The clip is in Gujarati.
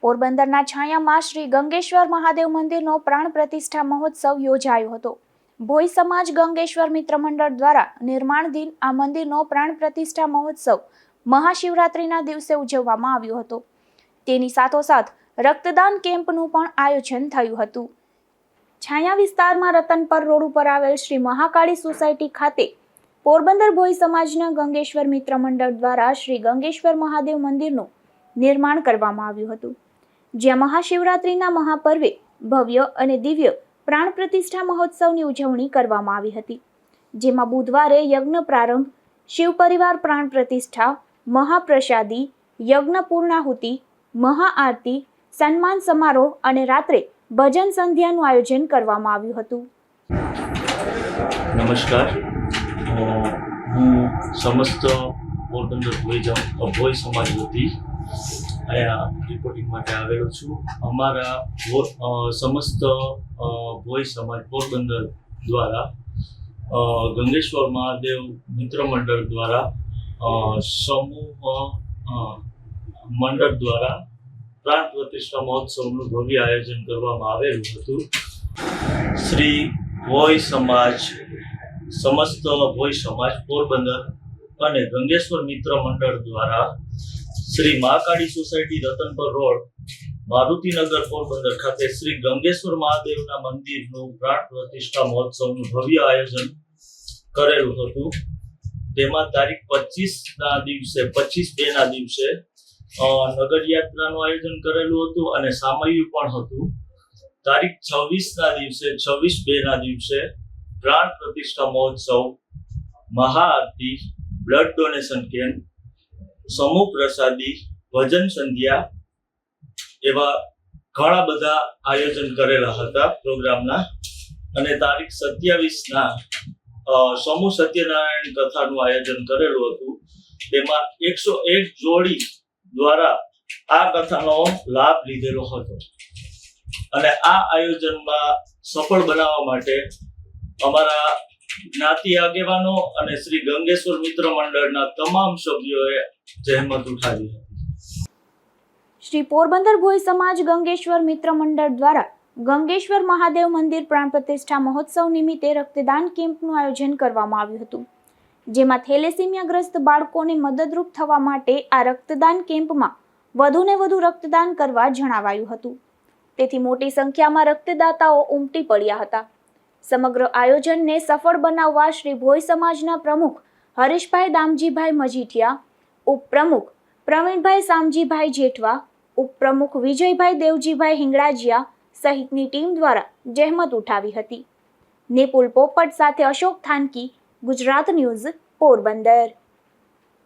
પોરબંદરના છાયામાં શ્રી ગંગેશ્વર મહાદેવ મંદિરનો પ્રાણ પ્રતિષ્ઠા મહોત્સવ યોજાયો હતો। ભોઈ સમાજ ગંગેશ્વર મિત્ર મંડળ દ્વારા નિર્માણાધીન આ મંદિરનો પ્રાણ પ્રતિષ્ઠા મહોત્સવ મહાશિવરાત્રિના દિવસે ઉજવવામાં આવ્યો હતો। તેની સાથોસાથ રક્તદાન કેમ્પનું પણ આયોજન થયું હતું। છાયા વિસ્તારમાં રતનપર રોડ ઉપર આવેલ શ્રી મહાકાળી સોસાયટી ખાતે પોરબંદર ભોઈ સમાજના ગંગેશ્વર મિત્ર મંડળ દ્વારા શ્રી ગંગેશ્વર મહાદેવ મંદિરનું નિર્માણ કરવામાં આવ્યું હતું, જ્યાં મહાશિવરાત્રિના મહાપર્વે ભવ્ય અને દિવ્ય પ્રાણ પ્રતિષ્ઠા મહોત્સવની ઉજવણી કરવામાં આવી હતી, જેમાં બુધવારે યજ્ઞ પ્રારંભ, શિવ પરિવાર પ્રાણ પ્રતિષ્ઠા, મહાપ્રસાદી, યજ્ઞ પૂર્ણાહુતિ, મહાઆરતી, સન્માન સમારોહ અને રાત્રે ભજન સંધ્યાનું આયોજન કરવામાં આવ્યું હતું। નમસ્કાર, હું સમસ્ત પોરબંદર ભોઈ સમાજ વતી અહીંયા રિપોર્ટિંગ માટે આવેલો છું। અમારા સમસ્ત ભોઈ સમાજ પોરબંદર દ્વારા ગંગેશ્વર મહાદેવ મિત્ર મંડળ દ્વારા સમૂહ મંડળ દ્વારા પ્રાણ પ્રતિષ્ઠા મહોત્સવનું ભવ્ય આયોજન કરવામાં આવેલું હતું। શ્રી ભોઈ સમાજ, સમસ્ત ભોઈ સમાજ પોરબંદર અને ગંગેશ્વર મિત્ર મંડળ દ્વારા શ્રી મહાકાળી સોસાયટી રતનપર રોડ, મારુતિનગર પોરબંદર ખાતે શ્રી ગંગેશ્વર મહાદેવના મંદિરનું પ્રાણ પ્રતિષ્ઠા મહોત્સવનું ભવ્ય આયોજન કરેલું હતું। તેમાં તારીખ 25ના દિવસે 25/2ના દિવસે નગર યાત્રાનું આયોજન કરેલું હતું અને સામૈયું પણ હતું। તારીખ 26ના દિવસે 26/2ના દિવસે પ્રાણ પ્રતિષ્ઠા મહોત્સવ, મહાઆરતી, બ્લડ ડોનેશન કેમ્પ, સમૂહ પ્રસાદી, ભજન સંધ્યા એવા ઘણા બધા આયોજન કરેલા હતા પ્રોગ્રામના। અને તારીખ 27ના સમૂહ સત્યનારાયણ કથાનું આયોજન કરેલું હતું। તેમાં 101 જોડી દ્વારા આ કથાનો લાભ લીધેલો હતો અને આ આયોજનમાં સફળ બનાવવા માટે અમારા જ્ઞાતિ આગેવાનો અને શ્રી ગંગેશ્વર મિત્ર મંડળના તમામ સભ્યોએ જહેમત ઉઠાવી હતી। શ્રી પોરબંદર ભોઈ સમાજ ગંગેશ્વર મિત્ર મંડળ દ્વારા ગંગેશ્વર મહાદેવ મંદિર પ્રાણ પ્રતિષ્ઠા મહોત્સવ નિમિત્તે રક્તદાન કેમ્પનું આયોજન કરવામાં આવ્યું હતું, જેમાં થેલેસીમિયાગ્રસ્ત બાળકોને મદદરૂપ થવા માટે આ રક્તદાન કેમ્પમાં વધુને વધુ રક્તદાન કરવા જણાવાયું હતું। તેથી મોટી સંખ્યામાં રક્તદાતાઓ ઉમટી પડ્યા હતા। સમગ્ર આયોજનને સફળ બનાવવા શ્રી ભોઈ સમાજના પ્રમુખ હરીશભાઈ દામજીભાઈ મજીઠિયા, ઉપપ્રમુખ પ્રવીણભાઈ સામજીભાઈ જેઠવા, ઉપપ્રમુખ વિજયભાઈ દેવજીભાઈ હિંગળાજીયા સહિતની ટીમ દ્વારા જહેમત ઉઠાવી હતી। નિપુલ પોપટ સાથે અશોક થાનકી, ગુજરાત ન્યૂઝ, પોરબંદર।